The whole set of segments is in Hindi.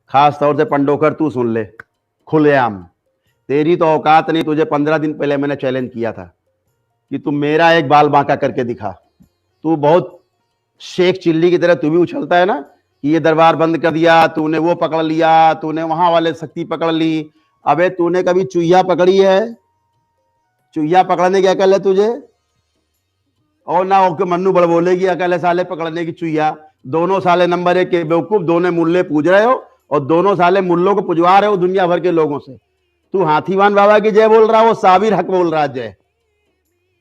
खास तौर से पंडोकर तू सुन ले खुलेआम, तेरी तो औकात नहीं। तुझे 15 दिन पहले मैंने चैलेंज किया था कि तू मेरा एक बाल बांका करके दिखा। तू बहुत शेख चिल्ली की तरह तू भी उछलता है ना कि ये दरबार बंद कर दिया तूने, वो पकड़ लिया तूने, वहां वाले शक्ति पकड़ ली। अबे तूने कभी चुईया पकड़ी है? चुईया पकड़ने की अकल है तुझे? और ना ओके मन्नू बड़ बोलेगी अकल है साले पकड़ने की चुईया। दोनों साले नंबर 1 के बेवकूफ, दोनों मुल्ले पूज रहे हो और दोनों साले मुल्लों को पुजवा रहे हो दुनिया भर के लोगों से। तू हाथीवान बाबा की जय बोल रहा, वो साबिर हक बोल रहा जय।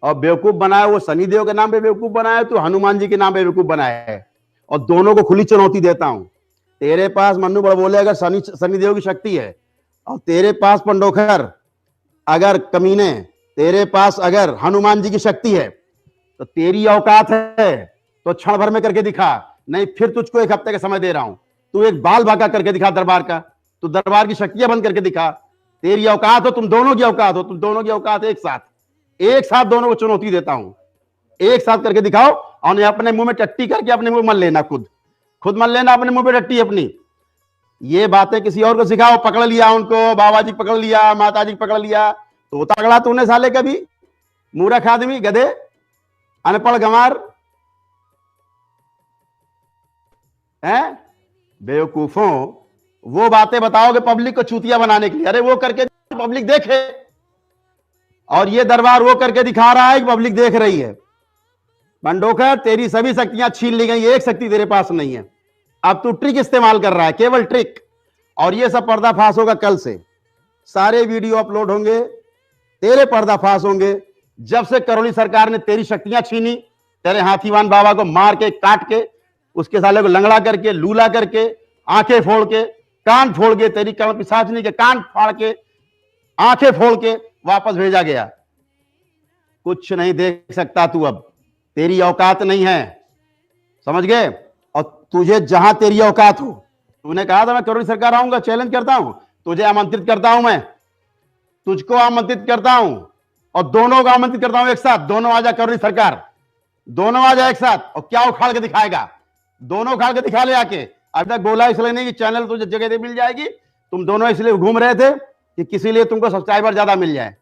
और बेवकूफ बनाया वो शनिदेव के नाम पे बेवकूफ बनाया, तू हनुमान जी के नाम पे बेवकूफ बनाया है। और दोनों को खुली चुनौती देता हूं। तेरे पास मन्नू बड़ बोले अगर शनिदेव की शक्ति है, और तेरे पास पंडोखर अगर कमीने, तेरे पास अगर हनुमान जी की शक्ति है, तो तेरी औकात है तो क्षण भर में करके दिखा। नहीं फिर तुझको 1 हफ्ते का समय दे रहा हूं। तू एक बाल बांका करके दिखा दरबार का। तू दरबार की शक्तियां बंद करके दिखा। तेरी औकात हो, तुम दोनों की औकात हो, तुम दोनों की औकात एक साथ दोनों को चुनौती देता हूं। एक साथ करके दिखाओ। और अपने मुंह में टट्टी करके अपने मुंह मत लेना, खुद मत लेना अपने मुंह पे टट्टी अपनी। ये बातें किसी और को सिखाओ। पकड़ लिया उनको, बाबा जी पकड़ लिया, माता जी पकड़ लिया, तो तगड़ा तूने साले कभी? मूर्ख आदमी, गधे, अनपढ़ गंवार हैं, बेवकूफों। वो बातें बताओगे पब्लिक को चूतिया बनाने के लिए। अरे वो करके पब्लिक देखे, और ये दरबार वो करके दिखा रहा है कि पब्लिक देख रही है। पंडोकर तेरी सभी शक्तियां छीन ली गई, एक शक्ति तेरे पास नहीं है। अब तू ट्रिक इस्तेमाल कर रहा है, केवल ट्रिक। और ये सब पर्दाफाश होगा कल से। सारे वीडियो अपलोड होंगे, तेरे पर्दाफाश होंगे। जब से करौली सरकार ने तेरी शक्तियां छीनी, तेरे हाथीवान बाबा को मार के, काट के, उसके साले को लंगड़ा करके, लूला करके, आंखें फोड़ के, कान फोड़ के, तेरी कमर पिशाचनी के कान फाड़ के, आंखें फोड़ के वापस भेजा गया। कुछ नहीं देख सकता तू अब, तेरी औकात नहीं है, समझ गए? और तुझे जहां तेरी औकात हो, तूने कहा था मैं करौली सरकार आऊंगा, चैलेंज करता हूं, तुझे आमंत्रित करता हूं, मैं तुझको आमंत्रित करता हूं और दोनों को आमंत्रित करता हूं एक साथ। दोनों आ जा करौली सरकार, दोनों आ जा एक साथ। और क्या उखाड़ के दिखाएगा? दोनों उखाड़ के दिखा ले आके। अभी तक बोला इसलिए नहीं कि चैनल तुझे जगह दे मिल जाएगी। तुम दोनों इसलिए घूम रहे थे कि किसी लिए तुमको सब्सक्राइबर ज्यादा मिल जाए,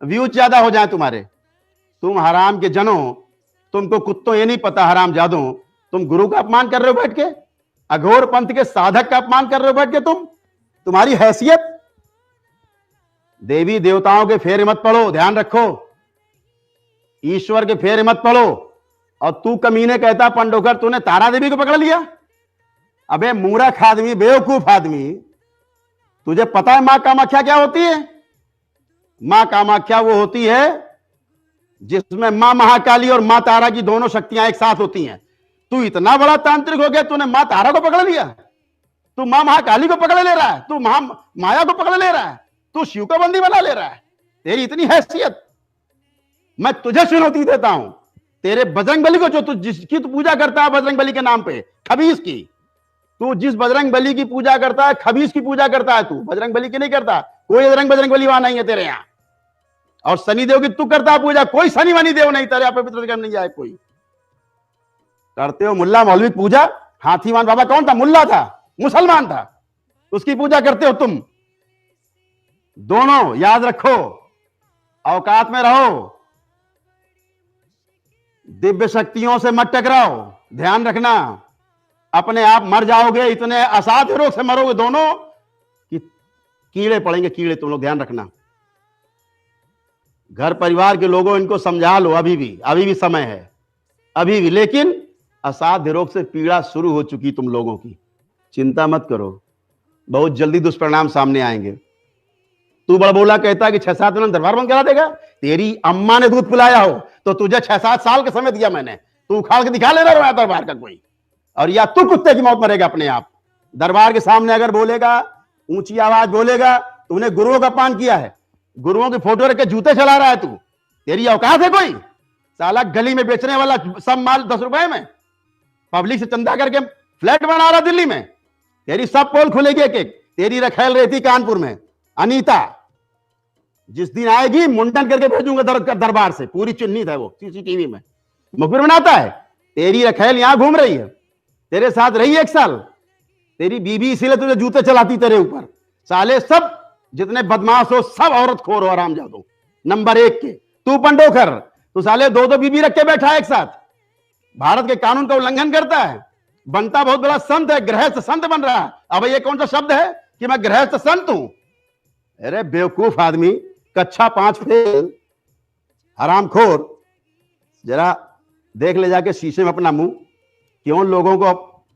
व्यूज ज्यादा हो जाए तुम्हारे। तुम हराम के जनों, तुमको कुत्तों ये नहीं पता, हराम जादों, तुम गुरु का अपमान कर रहे हो बैठ के, अघोर पंथ के साधक का अपमान कर रहे हो बैठ के। तुम्हारी हैसियत। देवी देवताओं के फेर मत पड़ो, ध्यान रखो, ईश्वर के फेर मत पड़ो। और तू कमीने कहता पंडोकर तूने तारा देवी को पकड़ लिया। अबे मूर्ख आदमी, बेवकूफ आदमी, तुझे पता है मां कामाख्या क्या होती है? मां कामाख्या वो होती है जिसमें मां महाकाली और मां तारा की दोनों शक्तियां एक साथ होती हैं। तू इतना बड़ा तांत्रिक हो गया, तूने मां तारा को पकड़ लिया, तू मां महाकाली को पकड़ ले रहा है, तू माया को पकड़ ले रहा है, तू शिव को बंदी बना ले रहा है। तेरी इतनी हैसियत, मैं तुझे चुनौती देता हूं। तेरे बजरंग बली को, जो तू जिसकी तू पूजा करता है बजरंग बली के नाम पे, खबीस की, तू जिस बजरंग बली की पूजा करता है, खबीस की पूजा करता है। तू बजरंग बली की नहीं करता, कोई बजरंग बली वहां नहीं है तेरे यहां। और शनिदेव की तू करता है पूजा, कोई शनि वनी देव नहीं तेरे यहाँ पवित्र नहीं जाए कोई। करते हो मुल्ला मौलवी पूजा। हाथीवान बाबा कौन था? मुल्ला था, मुसलमान था, उसकी पूजा करते हो तुम दोनों। याद रखो, औकात में रहो, दिव्य शक्तियों से मत टकराओ, ध्यान रखना। अपने आप मर जाओगे, इतने असाध्य रोग से मरोगे दोनों कि कीड़े पड़ेंगे, कीड़े। तुम लोग ध्यान रखना। घर परिवार के लोगों, इनको समझा लो, अभी भी समय है, अभी भी। लेकिन असाध्य रोग से पीड़ा शुरू हो चुकी तुम लोगों की। चिंता मत करो, बहुत जल्दी दुष्परिणाम सामने आएंगे। तू बड़ा बोला कहता कि 6-7 दिन दरबार बंद करा देगा। तेरी अम्मा ने दूध पिलाया हो तो तुझे 6-7 साल का समय दिया मैंने। तू उखाड़ के दिखा ले रहा है दरबार का कोई, और या तू कुत्ते की मौत मरेगा अपने आप। दरबार के सामने अगर बोलेगा, ऊंची आवाज बोलेगा, तूने गुरुओं का अपमान किया है, गुरुओं की फोटो रख के जूते चला रहा है तू। तेरी औकात है कोई? साला गली में बेचने वाला सब माल 10 रुपए में, पब्लिक से चंदा करके फ्लैट बना रहा दिल्ली में। तेरी सब पोल खुलेगी एक एक। तेरी रखेल रहती कानपुर में अनीता, जिस दिन आएगी मुंडन करके भेजूंगा दरबार से, पूरी चिन्हित है वो, सीसीटीवी में मुखबिर बनाता है। तेरी रखेल यहां घूम रही है, तेरे साथ रही 1 साल, तेरी बीबी इसीलिए तुझे जूते चलाती तेरे ऊपर। साले सब जितने बदमाश हो सब औरत खोर हो, आराम जादो नंबर 1 के। तू पंडोखर, तू साले 2-2 बीबी रख के बैठा है एक साथ, भारत के कानून का उल्लंघन करता है, बनता बहुत बड़ा संत है, गृहस्थ संत बन रहा है। अब ये कौन सा शब्द है कि मैं गृहस्थ संत हूं? अरे बेवकूफ आदमी, कक्षा 5 फेल, हरामखोर। जरा देख ले जाके शीशे में अपना मुंह, क्यों लोगों को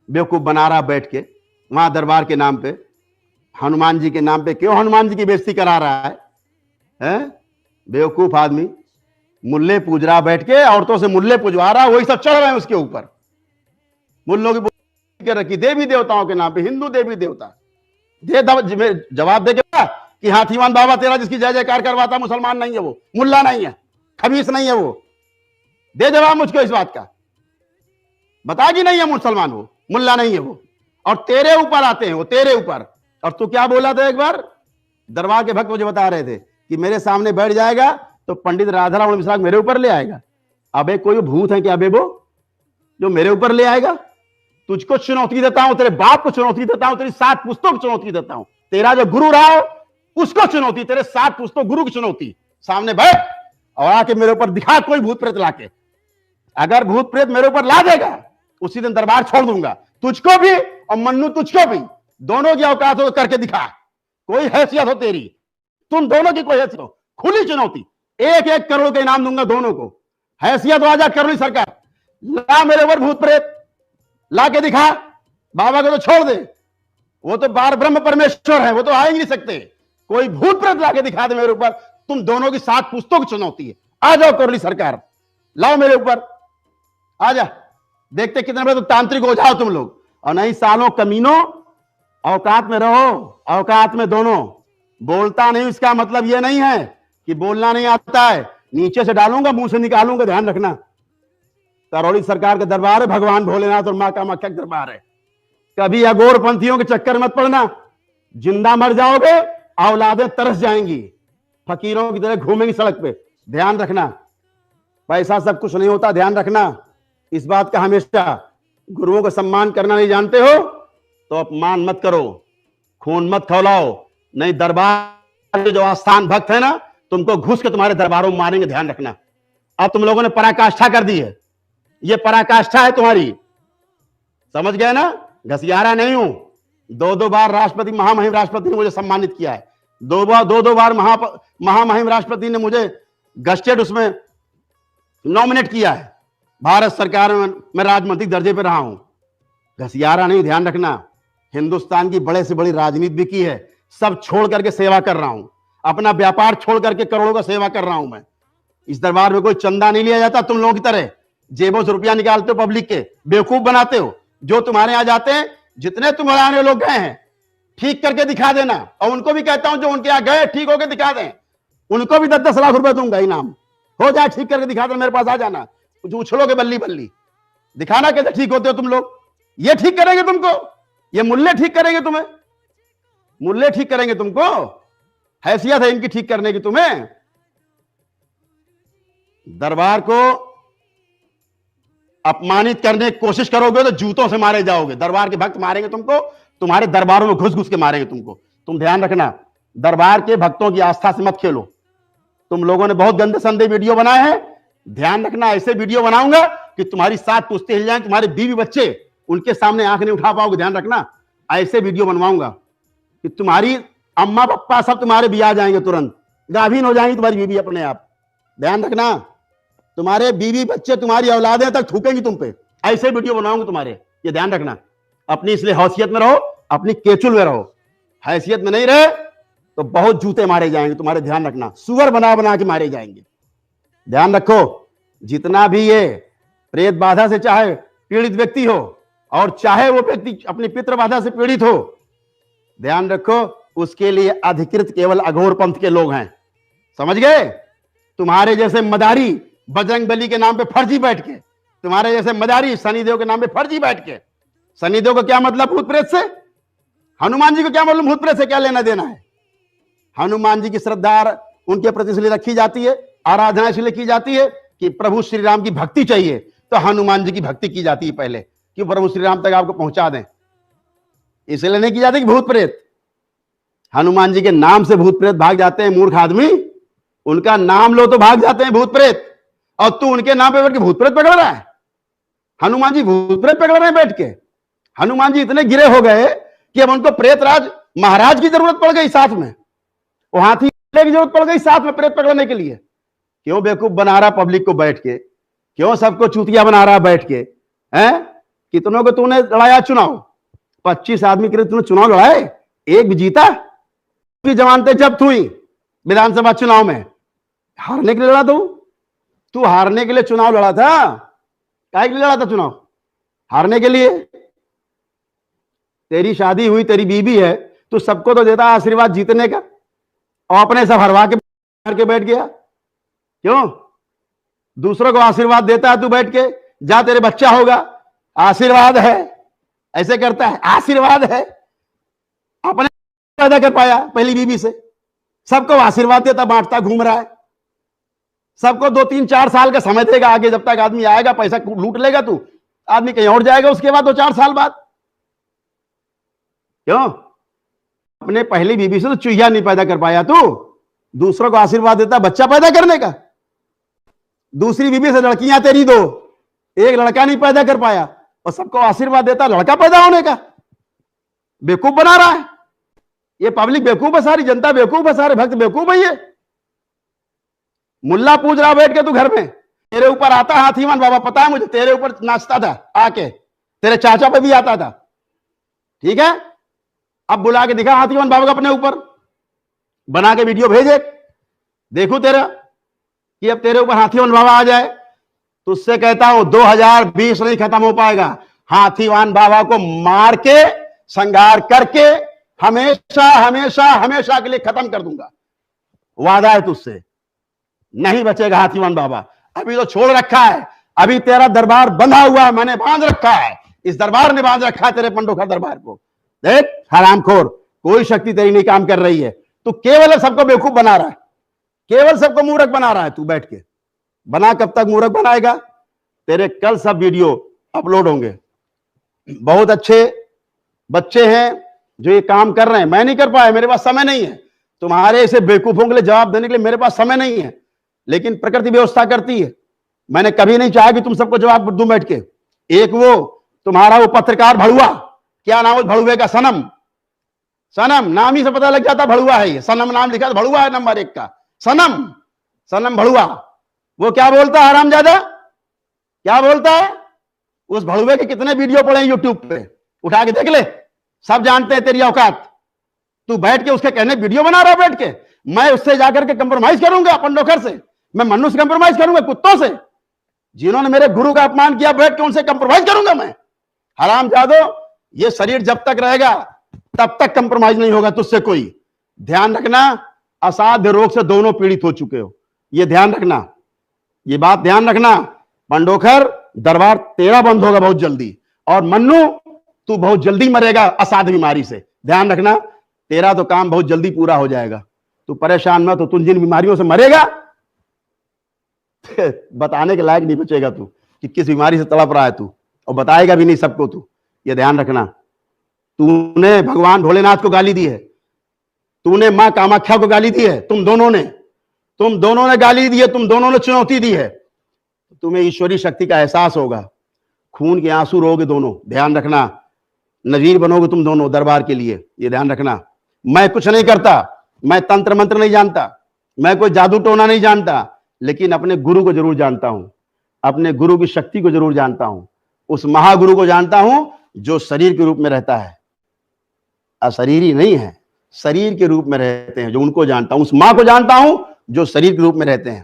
बेवकूफ बना रहा बैठ के वहां दरबार के नाम पे, हनुमान जी के नाम पे क्यों हनुमान जी की बेइज्जती करा रहा है, हैं? बेवकूफ आदमी, मुल्ले पूज रहा बैठ के, औरतों से मुल्ले पूजवा रहा, वही सब चढ़ रहे हैं उसके ऊपर। मुल्लों की रखी देवी देवताओं के नाम पे, हिंदू देवी देवता। जवाब दे के कि हाथीवान बाबा तेरा जिसकी जय जयकार करवाता मुसलमान नहीं है वो, मुल्ला नहीं है, खबीस नहीं है वो। दे जवाब मुझको इस बात का, बता कि नहीं है मुसलमान वो, मुल्ला नहीं है वो, और तेरे ऊपर आते हैं वो, तेरे ऊपर। और तू क्या बोला था एक बार? दरबार के भक्त मुझे बता रहे थे कि मेरे सामने बैठ जाएगा तो पंडित राधारमण मिश्रा मेरे ऊपर ले आएगा। अबे कोई भूत है क्या बेबो जो मेरे ऊपर ले आएगा? तुझको चुनौती देता हूं, तेरे बाप को चुनौती देता हूं, तेरी 7 पुस्तों को चुनौती देता हूं, तेरा जो गुरु रहा हो उसको चुनौती, तेरे 7 पुस्तों गुरु की चुनौती। सामने बैठ और आके मेरे ऊपर दिखा कोई भूत प्रेत लाके। अगर भूत प्रेत मेरे ऊपर ला देगा उसी दिन दरबार छोड़ दूंगा, तुझको भी और मन्नू तुझको भी, दोनों की औकात हो करके दिखा, कोई हैसियत हो तेरी, तुम दोनों की कोई हैसियत हो, खुली चुनौती, 1-1 करोड़ का इनाम दूंगा दोनों को। हैसियत हो आजा करोड़ी सरकार, ला मेरे ऊपर भूत प्रेत ला के दिखा। बाबा को तो छोड़ दे, वो तो बार ब्रह्म परमेश्वर है, वो तो आ ही नहीं सकते। कोई भूत प्रेत ला के दिखा दे मेरे ऊपर, तुम दोनों की 7 पुस्तों की चुनौती है। आ जाओ करोड़ी सरकार, लाओ मेरे ऊपर, आ जा, देखते कितने बड़े तो तांत्रिक हो जाओ तुम लोग। और नहीं सालों कमीनों, औकात में रहो, औकात में दोनों। बोलता नहीं इसका मतलब यह नहीं है कि बोलना नहीं आता है, नीचे से डालूंगा मुंह से निकालूंगा, ध्यान रखना। करौली सरकार का दरबार है, भगवान भोलेनाथ और मां कामाख्या का दरबार है। कभी अघोर पंथियों के चक्कर मत पड़ना, जिंदा मर जाओगे, औलादें तरस जाएंगी, फकीरों की तरह घूमेंगी सड़क पे, ध्यान रखना। पैसा सब कुछ नहीं होता, ध्यान रखना इस बात का हमेशा। गुरुओं का सम्मान करना नहीं जानते हो तो अपमान मत करो, खून मत खौलाओ, नहीं दरबार के जो आस्थान भक्त है ना, तुमको घुस के तुम्हारे दरबारों में मारेंगे, ध्यान रखना। अब तुम लोगों ने पराकाष्ठा कर दी है, ये पराकाष्ठा है तुम्हारी, समझ गए ना? घसियारा नहीं हूं। 2-2 बार राष्ट्रपति, महामहिम राष्ट्रपति ने मुझे सम्मानित किया है, 2 बार महामहिम राष्ट्रपति ने मुझे गस्टेड उसमें नॉमिनेट किया है, भारत सरकार में मैं राजमंत्री दर्जे पे रहा हूं। घसियारा नहीं, ध्यान रखना। हिंदुस्तान की बड़े से बड़ी राजनीति भी की है, सब छोड़ करके सेवा कर रहा हूं, अपना व्यापार छोड़ करके करोड़ों का सेवा कर रहा हूं मैं। इस दरबार में कोई चंदा नहीं लिया जाता, तुम लोगों की तरह जेबों से रुपया निकालते हो, पब्लिक के बेवकूफ बनाते हो। जो तुम्हारे यहां जाते हैं, जितने तुम्हारे लोग गए हैं, ठीक करके दिखा देना। और उनको भी कहता हूं जो उनके यहां गए ठीक होकर दिखा दें, उनको भी 10-10 लाख रुपए दूंगा इनाम। हो जाए ठीक करके दिखा दे, मेरे पास आ जाना, कुछ उछलोगे बल्ली बल्ली, दिखाना कैसे ठीक होते हो तुम लोग। ये ठीक करेंगे तुमको, ये मुल्ले ठीक करेंगे तुम्हें, मुल्ले ठीक करेंगे तुमको, हैसियत है इनकी ठीक करने की तुम्हें। दरबार को अपमानित करने की कोशिश करोगे तो जूतों से मारे जाओगे, दरबार के भक्त मारेंगे तुमको, तुम्हारे दरबारों में घुस घुस के मारेंगे तुमको। तुम ध्यान रखना, दरबार के भक्तों की आस्था से मत खेलो। तुम लोगों ने बहुत गंदे संदे वीडियो बनाए हैं, ध्यान रखना, ऐसे वीडियो बनाऊंगा कि तुम्हारी 7 पुश्ते हिल जाएं, तुम्हारे बीवी बच्चे उनके सामने आंख नहीं उठा पाओगे, ध्यान रखना। ऐसे वीडियो बनवाऊंगा कि तुम्हारी अम्मा पप्पा सब तुम्हारे भी आ जाएंगे, तुरंत गाभिन हो जाएंगी तुम्हारी बीवी अपने आप, ध्यान रखना। तुम्हारे बीवी बच्चे तुम्हारी औलादें तक थूकेंगी तुम पे, ऐसे वीडियो बनाऊंगा तुम्हारे, ये ध्यान रखना। अपनी इसलिए हैसियत में रहो, अपनी केचुल में रहो, हैसियत में नहीं रहे तो बहुत जूते मारे जाएंगे तुम्हारे, ध्यान रखना। सुअर बना बना के मारे जाएंगे, ध्यान रखो। जितना भी ये प्रेत बाधा से चाहे पीड़ित व्यक्ति हो और चाहे वो व्यक्ति अपनी पितृ बाधा से पीड़ित हो, ध्यान रखो, उसके लिए अधिकृत केवल अघोर पंथ के लोग हैं, समझ गए? तुम्हारे जैसे मदारी बजरंगबली के नाम पे फर्जी बैठ के, तुम्हारे जैसे मदारी शनिदेव के नाम पे फर्जी बैठ के, शनिदेव को क्या मतलब भूत प्रेत से, हनुमान जी को क्या मतलब भूत प्रेत से, क्या लेना देना है? हनुमान जी की श्रद्धा उनके प्रति इसलिए रखी जाती है, आराधना इसलिए की जाती है कि प्रभु श्री राम की भक्ति चाहिए, तो हनुमान जी की भक्ति की जाती है पहले, कि प्रभु श्री राम तक आपको पहुंचा दें। इसलिए नहीं की जाती कि भूत प्रेत, हनुमान जी के नाम से भूत प्रेत भाग जाते हैं मूर्ख आदमी, उनका नाम लो तो भाग जाते हैं भूत प्रेत, और तू उनके नाम पे बैठ के भूत प्रेत पकड़ रहा है। हनुमान जी भूत प्रेत पकड़ रहे हैं बैठ के। हनुमान जी इतने गिरे हो गए कि अब उनको प्रेतराज महाराज की जरूरत पड़ गई साथ में, वो हाथी की जरूरत पड़ गई साथ में प्रेत पकड़ने के लिए। क्यों बेवकूफ बना रहा पब्लिक को बैठ के, क्यों सबको चूतिया बना रहा बैठ के, हैं? कितनों को तूने लड़ाया चुनाव, 25 आदमी के लिए तूने चुनाव लड़ाए, एक भी जीता? की जमानतें जब्त हुई विधानसभा चुनाव में, हारने के लिए लड़ा तू हारने के लिए चुनाव लड़ा था। काहे के लिए लड़ा था चुनाव? हारने के लिए। तेरी शादी हुई, तेरी बीबी है, तू सबको तो देता आशीर्वाद जीतने का, और अपने सब हरवा के बैठ गया। क्यों? दूसरों को आशीर्वाद देता है तू बैठ के, जा तेरे बच्चा होगा, आशीर्वाद है, ऐसे करता है, आशीर्वाद है। अपने पैदा कर पाया पहली बीबी से, सबको आशीर्वाद देता, बांटता घूम रहा है, सबको 2-3-4 साल का समय देगा आगे, जब तक आदमी आएगा पैसा लूट लेगा तू, आदमी कहीं और जाएगा उसके बाद 2-4 साल बाद। क्यों? अपने पहली बीबी से तो चूहिया नहीं पैदा कर पाया तू, दूसरों को आशीर्वाद देता बच्चा पैदा करने का। दूसरी बीबी से लड़कियां तेरी 2, एक लड़का नहीं पैदा कर पाया, और सबको आशीर्वाद देता लड़का पैदा होने का। बेवकूफ बना रहा है ये पब्लिक, बेवकूफ है, सारी जनता बेवकूफ है, सारे भक्त बेवकूफ है। ये मुल्ला पूछ रहा बैठ के तू घर में, तेरे ऊपर आता हाथीवान बाबा, पता है मुझे, तेरे ऊपर नाचता था आके, तेरे चाचा पे भी आता था, ठीक है? अब बुला के दिखा हाथीवान बाबा का अपने ऊपर, बना के वीडियो भेजे, देखो तेरा कि अब तेरे ऊपर हाथीवान बाबा आ जाए। तुझसे कहता हूं 2020 नहीं खत्म हो पाएगा, हाथीवान बाबा को मार के संहार करके हमेशा हमेशा हमेशा के लिए खत्म कर दूंगा, वादा है तुझसे, नहीं बचेगा हाथीवान बाबा। अभी तो छोड़ रखा है, अभी तेरा दरबार बंधा हुआ है, मैंने बांध रखा है, इस दरबार ने बांध रखा है तेरे पंडोखर दरबार को। देख हरामखोर, कोई शक्ति तेरी नहीं काम कर रही है, तू केवल सबको बेवकूफ बना रहा है, केवल सबको मूर्ख बना रहा है तू बैठ के। बना, कब तक मूर्ख बनाएगा? तेरे कल सब वीडियो अपलोड होंगे। बहुत अच्छे बच्चे हैं जो ये काम कर रहे हैं, मैं नहीं कर पाया, मेरे पास समय नहीं है, तुम्हारे ऐसे बेवकूफों के लिए जवाब देने के लिए मेरे पास समय नहीं है, लेकिन प्रकृति व्यवस्था करती है। मैंने कभी नहीं चाहा कि तुम सबको जवाब दूं बैठ के। एक वो तुम्हारा वो पत्रकार भड़ुआ, क्या नाम है भड़ुए का? सनम, नाम ही से पता लग जाता भड़ुआ है ये, सनम नाम लिखा है, भड़ुआ है नंबर 1 का, सनम भड़ुआ। वो क्या बोलता है हरामजादा, क्या बोलता है? उस भड़ुए के कितने वीडियो पड़े यूट्यूब पे, उठा के देख ले, सब जानते हैं तेरी औकात। तू बैठ के उसके कहने वीडियो बना रहा बैठ के, मैं उससे जाकर के कंप्रोमाइज करूंगा पंडोखर से, मैं मन्नू से कंप्रोमाइज करूंगा, कुत्तों से जिन्होंने मेरे गुरु का अपमान किया, बैठ के उनसे कंप्रोमाइज करूंगा मैं? हरामजादो, ये शरीर जब तक रहेगा तब तक कंप्रोमाइज नहीं होगा तुझसे कोई। ध्यान रखना, असाध्य रोग से दोनों पीड़ित हो चुके हो, ये ध्यान रखना, ये बात ध्यान रखना। पंडोखर दरबार तेरा बंद होगा बहुत जल्दी, और मन्नू तू बहुत जल्दी मरेगा असाध्य बीमारी से, ध्यान रखना, तेरा तो काम बहुत जल्दी पूरा हो जाएगा। तू परेशान मत हो, तू जिन बीमारियों से मरेगा बताने के लायक नहीं बचेगा तू कि किस बीमारी से तड़प रहा है तू, और बताएगा भी नहीं सबको तू, ये ध्यान रखना। तूने भगवान भोलेनाथ को गाली दी है, तूने मां कामाख्या को गाली दी है, तुम दोनों ने गाली दी है, तुम दोनों ने चुनौती दी है, तुम्हें ईश्वरीय शक्ति का एहसास होगा। खून के आंसू रोगे दोनों, ध्यान रखना, नजीर बनोगे तुम दोनों दरबार के लिए, ये ध्यान रखना। मैं कुछ नहीं करता, मैं तंत्र मंत्र नहीं जानता, मैं कोई जादू टोना नहीं जानता, लेकिन अपने गुरु को जरूर जानता हूं, अपने गुरु की शक्ति को जरूर जानता हूं, उस महागुरु को जानता हूं जो शरीर के रूप में रहता है, अशरीरी नहीं है, शरीर के रूप में रहते हैं, जो उनको जानता हूं, उस मां को जानता हूं जो शरीर के रूप में रहते हैं।